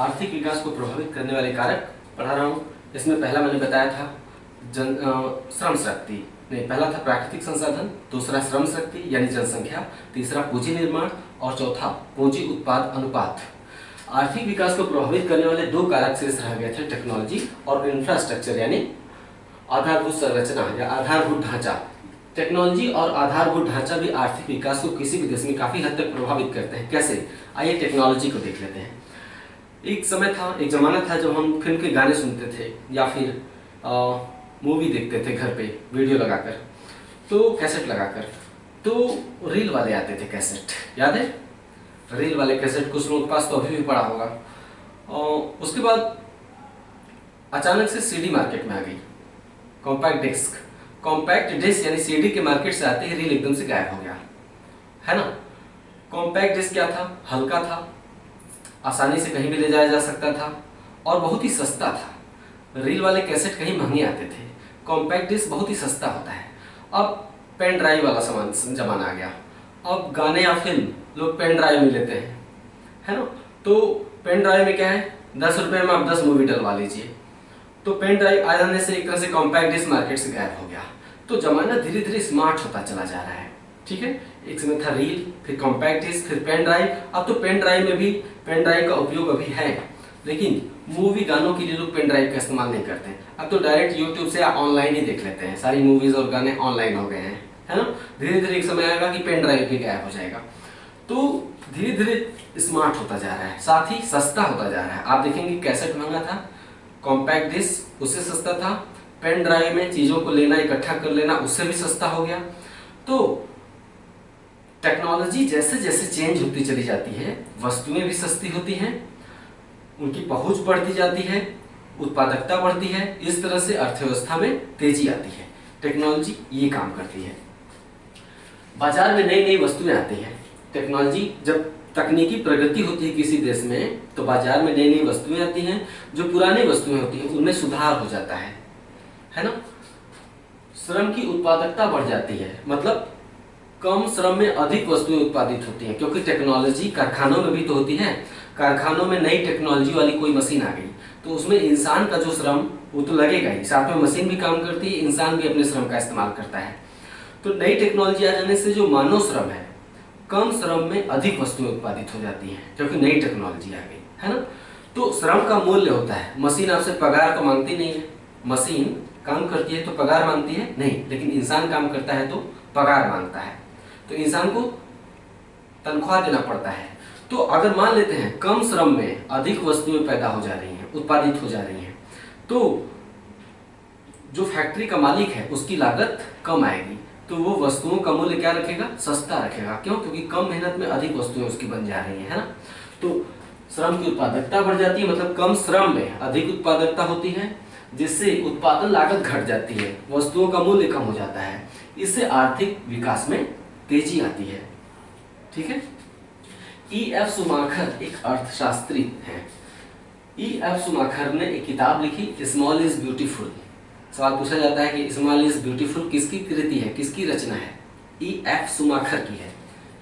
आर्थिक विकास को प्रभावित करने वाले कारक पढ़ा रहा हूँ। इसमें पहला मैंने बताया था श्रम शक्ति, नहीं पहला था प्राकृतिक संसाधन, दूसरा श्रम शक्ति यानी जनसंख्या, तीसरा पूंजी निर्माण और चौथा पूंजी उत्पाद अनुपात। आर्थिक विकास को प्रभावित करने वाले दो कारक शेष रह गए थे, टेक्नोलॉजी और इंफ्रास्ट्रक्चर यानी आधारभूत संरचना या आधारभूत ढांचा। टेक्नोलॉजी और आधारभूत ढांचा भी आर्थिक विकास को किसी भी देश में काफी हद तक प्रभावित करते हैं। कैसे? आइए टेक्नोलॉजी को देख लेते हैं। एक जमाना था जब हम फिल्म के गाने सुनते थे या फिर मूवी देखते थे घर पे वीडियो लगाकर, तो कैसेट लगाकर, तो रील वाले आते थे कैसेट, याद है? रील वाले कैसेट कुछ लोगों के पास तो अभी भी पड़ा होगा। उसके बाद अचानक से सीडी मार्केट में आ गई, कॉम्पैक्ट डिस्क यानी सीडी के मार्केट से आते ही रील एकदम से गायब हो गया, है ना। कॉम्पैक्ट डिस्क क्या था? हल्का था, आसानी से कहीं भी ले जाया जा सकता था और बहुत ही सस्ता था। रील वाले कैसेट कहीं महंगे आते थे, कॉम्पैक्ट डिस्क बहुत ही सस्ता होता है। अब पेन ड्राइव वाला जमाना आ गया, अब गाने या फिल्म लोग पेन ड्राइव में लेते हैं, है ना। तो पेन ड्राइव में क्या है, 10 रुपए में आप 10 मूवी डलवा लीजिए। तो पेन ड्राइव आ जाने से एक तरह से कॉम्पैक्ट डिस्क मार्केट से गायब हो गया। तो जमाना धीरे धीरे स्मार्ट होता चला जा रहा है, ठीक है। एक समय था रील, फिर कॉम्पैक्ट डिस्क, फिर पेन ड्राइव। अब तो पेन ड्राइव में भी पेन ड्राइव का उपयोग अभी है, लेकिन मूवी गानों के लिए लोग पेन ड्राइव का इस्तेमाल नहीं करते। अब तो डायरेक्ट यूट्यूब से ऑनलाइन ही देख लेते हैं, सारी मूवीज और गाने ऑनलाइन हो गए हैं, है ना। धीरे धीरे एक समय आएगा कि पेन ड्राइव भी गायब हो जाएगा। तो धीरे धीरे स्मार्ट होता जा रहा है, साथ ही सस्ता होता जा रहा है। आप देखेंगे कैसेट महंगा था, कॉम्पैक्ट डिस्क उससे सस्ता था, पेन ड्राइव में चीजों को लेना, इकट्ठा कर लेना उससे भी सस्ता हो गया। तो टेक्नोलॉजी जैसे जैसे चेंज होती चली जाती है, वस्तुएं भी सस्ती होती हैं, उनकी पहुंच बढ़ती जाती है, उत्पादकता बढ़ती है, इस तरह से अर्थव्यवस्था में तेजी आती है। टेक्नोलॉजी ये काम करती है। बाजार में नई नई वस्तुएं आती हैं। टेक्नोलॉजी जब तकनीकी प्रगति होती है किसी देश में, तो बाजार में नई नई वस्तुएं आती हैं, जो पुरानी वस्तुएं होती हैं उनमें सुधार हो जाता है ना। श्रम की उत्पादकता बढ़ जाती है, मतलब कम श्रम में अधिक वस्तुएं उत्पादित होती हैं, क्योंकि टेक्नोलॉजी कारखानों में भी तो होती है। कारखानों में नई टेक्नोलॉजी वाली कोई मशीन आ गई तो उसमें इंसान का जो श्रम वो तो लगेगा ही, साथ में मशीन भी काम करती है, इंसान भी अपने श्रम का इस्तेमाल करता है। तो नई टेक्नोलॉजी आ जाने से जो मानव श्रम है, कम श्रम में अधिक वस्तुएं उत्पादित हो जाती हैं, क्योंकि नई टेक्नोलॉजी आ गई, है ना। तो श्रम का मूल्य होता है। मशीन आपसे पगार तो मांगती नहीं है, मशीन काम करती है तो पगार मांगती है नहीं, लेकिन इंसान काम करता है तो पगार मांगता है। तो इंसान को तनख्वाह देना पड़ता है। तो अगर मान लेते हैं कम श्रम में अधिक वस्तुएं पैदा हो जा रही हैं, उत्पादित हो जा रही हैं, तो जो फैक्ट्री का मालिक है उसकी लागत कम आएगी, तो वो वस्तुओं का मूल्य क्या रखेगा? सस्ता रखेगा। क्यों? क्योंकि कम मेहनत में अधिक वस्तुएं उसकी बन जा रही है ना। तो श्रम की उत्पादकता बढ़ जाती है, मतलब कम श्रम में अधिक उत्पादकता होती है, जिससे उत्पादन लागत घट जाती है, वस्तुओं का मूल्य कम हो जाता है। इससे आर्थिक विकास में तेजी आती है, ठीक है। E.F. शुमाकर एक अर्थशास्त्री हैं। E.F. शुमाकर ने एक किताब लिखी, स्मॉल इज ब्यूटीफुल। सवाल पूछा जाता है कि स्मॉल इज ब्यूटीफुल किसकी कृति है, किसकी रचना है? E.F. शुमाकर की है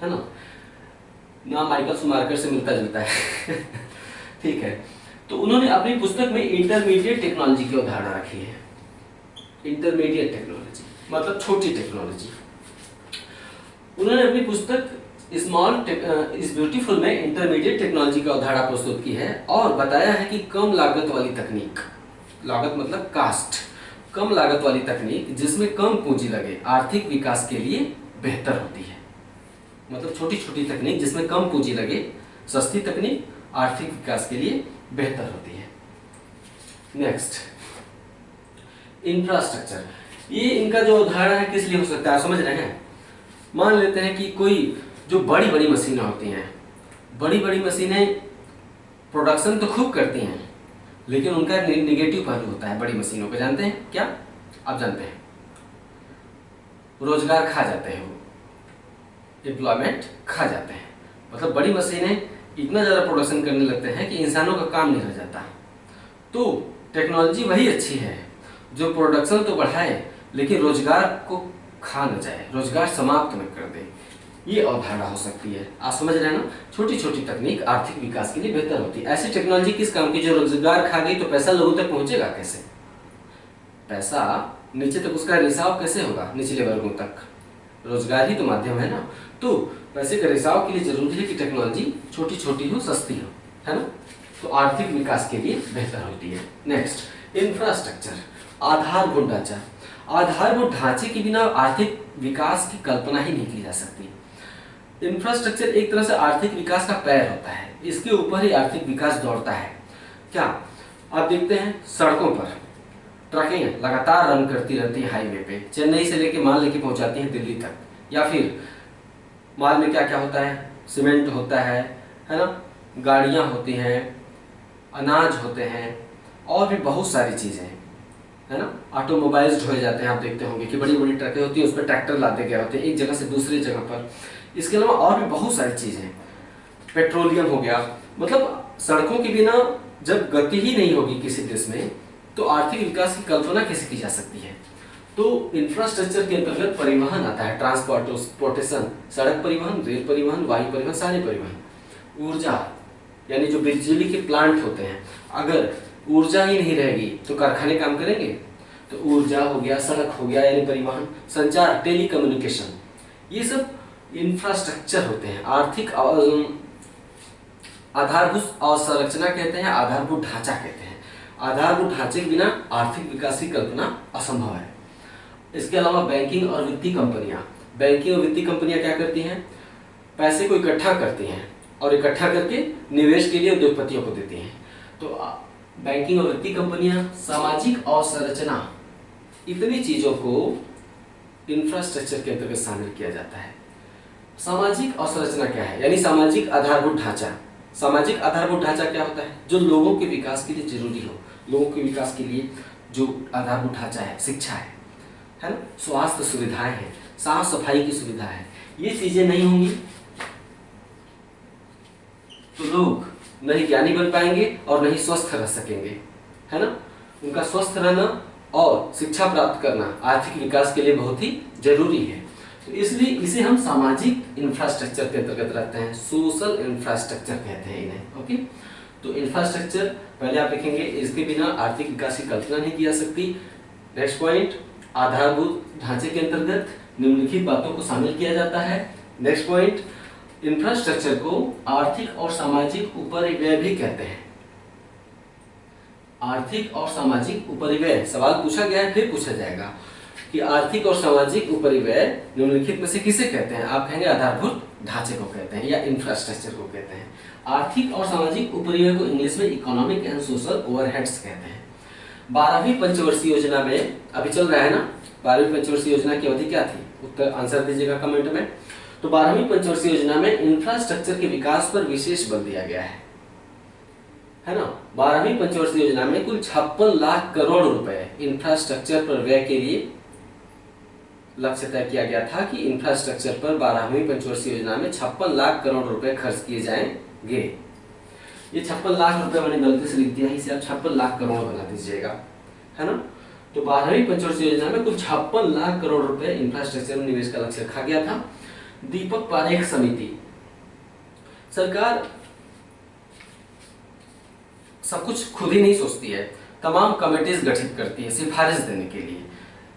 ना। नाम माइकल शुमाकर से मिलता जुलता है ठीक है। तो उन्होंने अपनी पुस्तक में इंटरमीडिएट टेक्नोलॉजी की अवधारणा रखी है। इंटरमीडिएट टेक्नोलॉजी मतलब छोटी टेक्नोलॉजी। उन्होंने अपनी पुस्तक स्मॉल इज ब्यूटीफुल में इंटरमीडिएट टेक्नोलॉजी की अवधारणा प्रस्तुत की है और बताया है कि कम लागत वाली तकनीक, लागत मतलब कास्ट, कम लागत वाली तकनीक जिसमें कम पूंजी लगे, आर्थिक विकास के लिए बेहतर होती है। मतलब छोटी छोटी तकनीक जिसमें कम पूंजी लगे, सस्ती तकनीक आर्थिक विकास के लिए बेहतर होती है। Next, infrastructure. ये इनका जो अवधारणा है किस लिए हो सकता है, समझ रहे हैं? मान लेते हैं कि कोई जो बड़ी बड़ी मशीनें होती हैं, बड़ी बड़ी मशीनें प्रोडक्शन तो खूब करती हैं, लेकिन उनका निगेटिव पहलू होता है बड़ी मशीनों का। जानते हैं क्या? आप जानते हैं, रोजगार खा जाते हैं, वो एम्प्लॉयमेंट खा जाते हैं। मतलब बड़ी मशीनें इतना ज़्यादा प्रोडक्शन करने लगते हैं कि इंसानों का काम नहीं रह जाता। तो टेक्नोलॉजी वही अच्छी है जो प्रोडक्शन तो बढ़ाए लेकिन रोजगार को खा न जाए, रोजगार समाप्त न कर दे। ये अवधारणा हो सकती है। आप समझ रहे हैं ना, छोटी छोटी तकनीक आर्थिक विकास के लिए बेहतर होती है। ऐसी टेक्नोलॉजी किस काम की, जो रोजगार खा गई तो पैसा लोगों तक पहुंचेगा कैसे, पैसा नीचे तक उसका रिसाव कैसे होगा, निचले वर्गों तक, रोजगार ही तो माध्यम है ना। तो पैसे के रिसाव के लिए जरूरी है कि टेक्नोलॉजी छोटी छोटी हो, सस्ती हो, है ना, तो आर्थिक विकास के लिए बेहतर होती है। नेक्स्ट, इंफ्रास्ट्रक्चर, आधारभूत ढांचा। आधारभूत ढांचे के बिना आर्थिक विकास की कल्पना ही नहीं की जा सकती। इंफ्रास्ट्रक्चर एक तरह से आर्थिक विकास का पैर होता है, इसके ऊपर ही आर्थिक विकास दौड़ता है। क्या आप देखते हैं सड़कों पर ट्रकें लगातार रन करती रहती है हाईवे पे, चेन्नई से लेके माल लेके पहुंचाती हैं दिल्ली तक, या फिर माल में क्या क्या होता है, सीमेंट होता है ना, गाड़ियां होती हैं, अनाज होते हैं, और भी बहुत सारी चीजें, है ना, ऑटोमोबाइल्स ढोए जाते हैं। आप देखते होंगे कि बड़ी बड़ी ट्रकें होती हैं, उस पर ट्रैक्टर लादे गए होते हैं एक जगह से दूसरी जगह पर। इसके अलावा और भी बहुत सारी चीजें, पेट्रोलियम हो गया। मतलब सड़कों के बिना जब गति ही नहीं होगी किसी देश में, तो आर्थिक विकास की कल्पना कैसे की जा सकती है। तो इंफ्रास्ट्रक्चर के अंतर्गत परिवहन आता है, ट्रांसपोर्टेशन, सड़क परिवहन, रेल परिवहन, वायु परिवहन, सारे परिवहन। ऊर्जा, यानी जो बिजली के प्लांट होते हैं, अगर ऊर्जा ही नहीं रहेगी तो कारखाने काम करेंगे, तो ऊर्जा हो गया, सड़क हो गया, यानी परिवहन, संचार, टेलीकम्युनिकेशन, ये सब इंफ्रास्ट्रक्चर होते हैं। आर्थिक आधारभूत अवसंरचना कहते हैं, आधारभूत ढांचा कहते हैं। आधारभूत ढांचे के बिना आर्थिक विकास की कल्पना असंभव है। इसके अलावा बैंकिंग और वित्तीय कंपनियां, बैंकिंग और वित्तीय कंपनियां क्या करती हैं, पैसे को इकट्ठा करती हैं और इकट्ठा करके निवेश के लिए उद्योगपतियों को देती हैं। तो बैंकिंग और वित्तीय कंपनियां, सामाजिक अवसंरचना, इतनी चीजों को इंफ्रास्ट्रक्चर के अंतर्गत शामिल किया जाता है। सामाजिक अवसंरचना क्या है, यानी सामाजिक आधारभूत ढांचा। सामाजिक आधारभूत ढांचा क्या होता है, जो लोगों के विकास के लिए जरूरी हो। लोगों के विकास के लिए जो आधारभूत ढांचा है, शिक्षा है ना, स्वास्थ्य सुविधाएं हैं, साफ सफाई की सुविधा है, ये चीजें नहीं होंगी तो लोग नहीं ज्ञानी बन पाएंगे और नहीं स्वस्थ रह सकेंगे, है ना। उनका स्वस्थ रहना और शिक्षा प्राप्त करना आर्थिक विकास के लिए बहुत ही जरूरी है। तो इसलिए इसे हम सामाजिक इंफ्रास्ट्रक्चर के अंतर्गत रखते हैं, सोशल इंफ्रास्ट्रक्चर कहते हैं इन्हें। ओके, तो इंफ्रास्ट्रक्चर पहले आप लिखेंगे, इसके बिना आर्थिक विकास की कल्पना नहीं की जा सकती। नेक्स्ट पॉइंट, आधारभूत ढांचे के अंतर्गत निम्नलिखित बातों को शामिल किया जाता है। नेक्स्ट पॉइंट, इंफ्रास्ट्रक्चर को आर्थिक और सामाजिक उपरिव्यय भी कहते हैं। आर्थिक और सामाजिक उपरिव्यय सवाल पूछा गया है, फिर पूछा जाएगा कि आर्थिक और सामाजिक उपरिव्यय निम्नलिखित में से किसे कहते हैं। आप कहेंगे आधारभूत ढांचे को कहते हैं या इंफ्रास्ट्रक्चर को कहते हैं। आर्थिक और सामाजिक उपरिव्यय को इंग्लिश में इकोनॉमिक एंड सोशल ओवरहेड्स कहते हैं। 12वीं पंचवर्षीय योजना में अभी चल रहा है ना, 12वीं पंचवर्षीय योजना की अवधि क्या थी, उत्तर आंसर दीजिएगा कमेंट में। तो 12वीं पंचवर्षीय योजना में इंफ्रास्ट्रक्चर के विकास पर विशेष बल दिया गया है ना। 12वीं पंचवर्षीय योजना में कुल 56 लाख करोड़ रुपए इंफ्रास्ट्रक्चर पर व्यय के लिए लक्ष्य तय किया गया था कि इंफ्रास्ट्रक्चर पर 12वीं पंचवर्षीय योजना में 56 लाख करोड़ रुपए खर्च किए जाएंगे। ये 56 लाख रुपए मैंने गलती से लिख दिया है, इसे आप 56 लाख करोड़ बना दीजिएगा, है ना। तो 12वीं पंचवर्षीय योजना में कुल 56 लाख करोड़ रुपए इंफ्रास्ट्रक्चर में निवेश का लक्ष्य रखा गया था। दीपक पारेख समिति, सरकार सब कुछ खुद ही नहीं सोचती है, तमाम कमेटीज गठित करती है सिफारिश देने के लिए।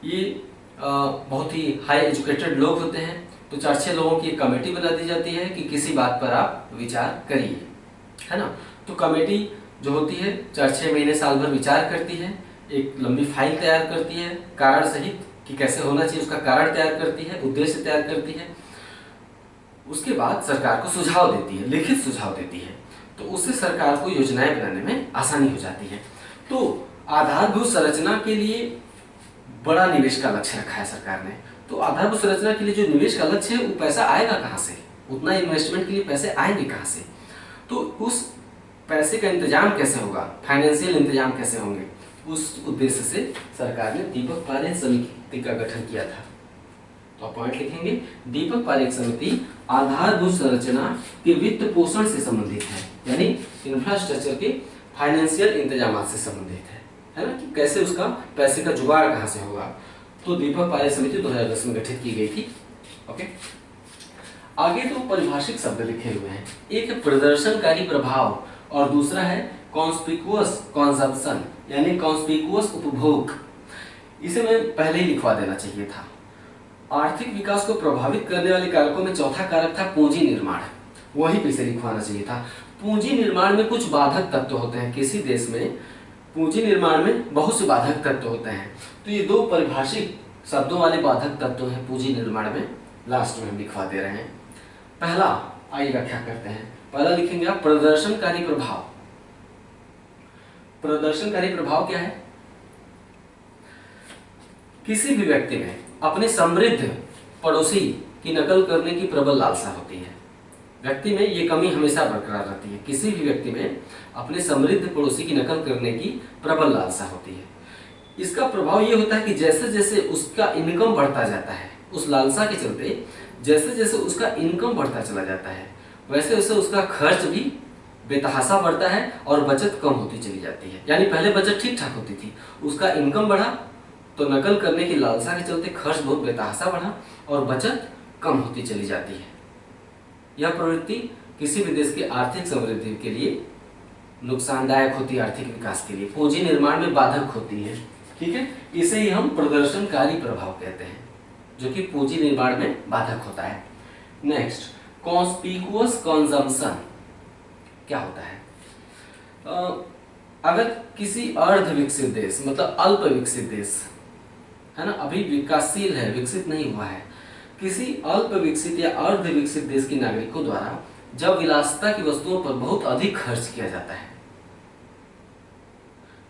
ये बहुत ही हाई एजुकेटेड लोग होते हैं, तो 4-6 लोगों की एक कमेटी बना दी जाती है कि किसी बात पर आप विचार करिए, है ना। तो कमेटी जो होती है 4-6 महीने साल भर विचार करती है, एक लंबी फाइल तैयार करती है कारण सहित कि कैसे होना चाहिए, उसका कारण तैयार करती है, उद्देश्य तैयार करती है। उसके बाद सरकार को सुझाव देती है, लिखित सुझाव देती है, तो उससे सरकार को योजनाएं बनाने में आसानी हो जाती है। तो आधारभूत संरचना के लिए बड़ा निवेश का लक्ष्य रखा है सरकार ने। तो आधारभूत संरचना के लिए जो निवेश का लक्ष्य है वो पैसा आएगा कहाँ से, उतना इन्वेस्टमेंट के लिए पैसे आएंगे कहाँ से, तो उस पैसे का इंतजाम कैसे होगा, फाइनेंशियल इंतजाम कैसे होंगे, उस उद्देश्य से सरकार ने दीपक पारेख समिति का गठन किया था। तो आप पॉइंट लिखेंगे, दीपक पारेख समिति आधारभूत संरचना के वित्त पोषण से संबंधित है, यानी इंफ्रास्ट्रक्चर के फाइनेंशियल इंतजाम से संबंधित है ना, कि कैसे उसका पैसे का जुगाड़ कहाँ से होगा। तो दीपक पारेख समिति 2010 में गठित की गई थी। ओके, आगे तो परिभाषिक शब्द लिखे हुए हैं, एक है प्रदर्शनकारी प्रभाव और दूसरा है कॉन्स्पिकुअस कंजम्पशन यानी कॉन्स्पिकुअस उपभोग। इसे मैं पहले ही लिखवा देना चाहिए था। आर्थिक विकास को प्रभावित करने वाले कारकों में चौथा कारक था पूंजी निर्माण, वही पे से लिखवाना चाहिए था। पूंजी निर्माण में कुछ बाधक तत्व होते हैं, किसी देश में पूंजी निर्माण में बहुत से बाधक तत्व होते हैं, तो ये दो परिभाषिक शब्दों वाले बाधक तत्व हैं पूंजी निर्माण में, लास्ट में हम लिखवा दे रहे हैं। पहला आइए व्याख्या करते हैं। पहला लिखेंगे आप प्रदर्शनकारी प्रभाव। प्रदर्शनकारी प्रभाव क्या है? किसी भी व्यक्ति में अपने समृद्ध पड़ोसी की नकल करने की प्रबल लालसा होती है। व्यक्ति में ये कमी हमेशा बरकरार रहती है, किसी भी व्यक्ति में अपने समृद्ध पड़ोसी की नकल करने की प्रबल लालसा होती है। इसका प्रभाव ये होता है कि जैसे जैसे उसका इनकम बढ़ता जाता है, उस लालसा के चलते जैसे जैसे उसका इनकम बढ़ता चला जाता है, वैसे वैसे उसका खर्च भी बेतहाशा बढ़ता है और बचत कम होती चली जाती है। यानी पहले बचत ठीक ठाक होती थी, उसका इनकम बढ़ा तो नकल करने की लालसा के चलते खर्च बहुत बेतहाशा बढ़ा और बचत कम होती चली जाती है। यह प्रवृत्ति किसी भी देश की आर्थिक समृद्धि के लिए नुकसानदायक होती है, आर्थिक विकास के लिए पूंजी निर्माण में बाधक होती है। ठीक है, इसे ही हम प्रदर्शनकारी प्रभाव कहते हैं, जो कि पूंजी निर्माण में बाधक होता है। नेक्स्ट, कॉन्स्पिकुअस कंजम्पशन क्या होता है? अगर किसी अर्ध विकसित देश मतलब अल्प विकसित देश है ना, अभी विकासशील है, विकसित नहीं हुआ है, किसी अल्प विकसित या अर्ध विकसित देश के नागरिकों द्वारा जब विलासिता की वस्तुओं पर बहुत अधिक खर्च किया जाता है,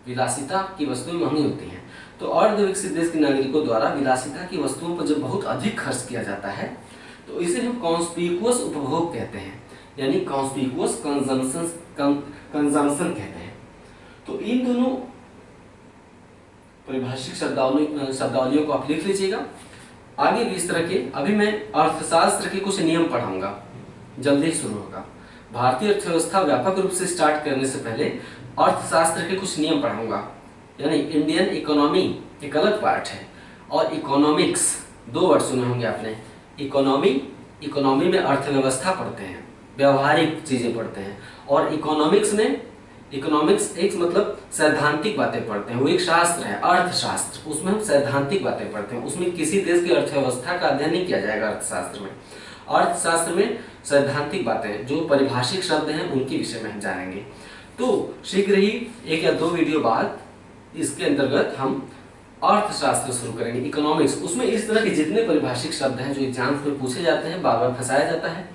विलासिता की वस्तुएं महंगी होती हैं, तो अर्ध विकसित देश के नागरिकों द्वारा विलासिता की वस्तुओं पर जब बहुत अधिक खर्च किया जाता है तो इसे हम कॉन्स्पिकुअस उपभोग कहते हैं, यानी कॉन्स्पिकुअस कंजम्पशन कहते हैं। तो इन दोनों परिभाषिक शब्दावलियों को आप लिख लीजिएगा। आगे भी इस तरह के, अभी मैं अर्थशास्त्र के कुछ नियम पढ़ाऊंगा, जल्दी ही शुरू होगा। भारतीय अर्थव्यवस्था व्यापक रूप से स्टार्ट करने से पहले अर्थशास्त्र के कुछ नियम पढ़ाऊंगा, यानी इंडियन इकोनॉमी एक अलग पार्ट है और इकोनॉमिक्स, दो वर्ड सुने होंगे आपने। इकोनॉमी में अर्थव्यवस्था पढ़ते हैं, व्यवहारिक चीजें पढ़ते हैं, और इकोनॉमिक्स में इकोनॉमिक्स एक मतलब सैद्धांतिक बातें पढ़ते हैं, वो एक शास्त्र है अर्थशास्त्र, उसमें हम सैद्धांतिक बातें पढ़ते हैं, उसमें किसी देश की अर्थव्यवस्था का अध्ययन नहीं किया जाएगा। अर्थशास्त्र में अर्थशास्त्र में सैद्धांतिक बातें, जो परिभाषिक शब्द हैं उनके विषय में हम जानेंगे। तो शीघ्र ही 1 या 2 वीडियो बाद इसके अंतर्गत हम अर्थशास्त्र शुरू करेंगे, इकोनॉमिक्स। उसमें इस तरह के जितने परिभाषिक शब्द हैं जो एग्जाम्स में पूछे जाते हैं, बार बार फंसाया जाता है,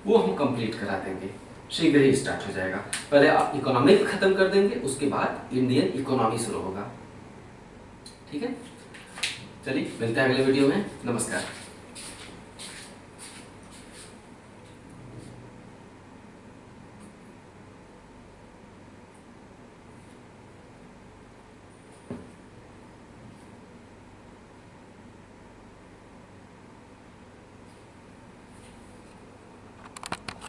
वो हम कंप्लीट करा देंगे, शीघ्र ही स्टार्ट हो जाएगा। पहले आप इकोनॉमिक्स खत्म कर देंगे, उसके बाद इंडियन इकोनॉमी शुरू होगा। ठीक है, चलिए मिलते हैं अगले वीडियो में। नमस्कार।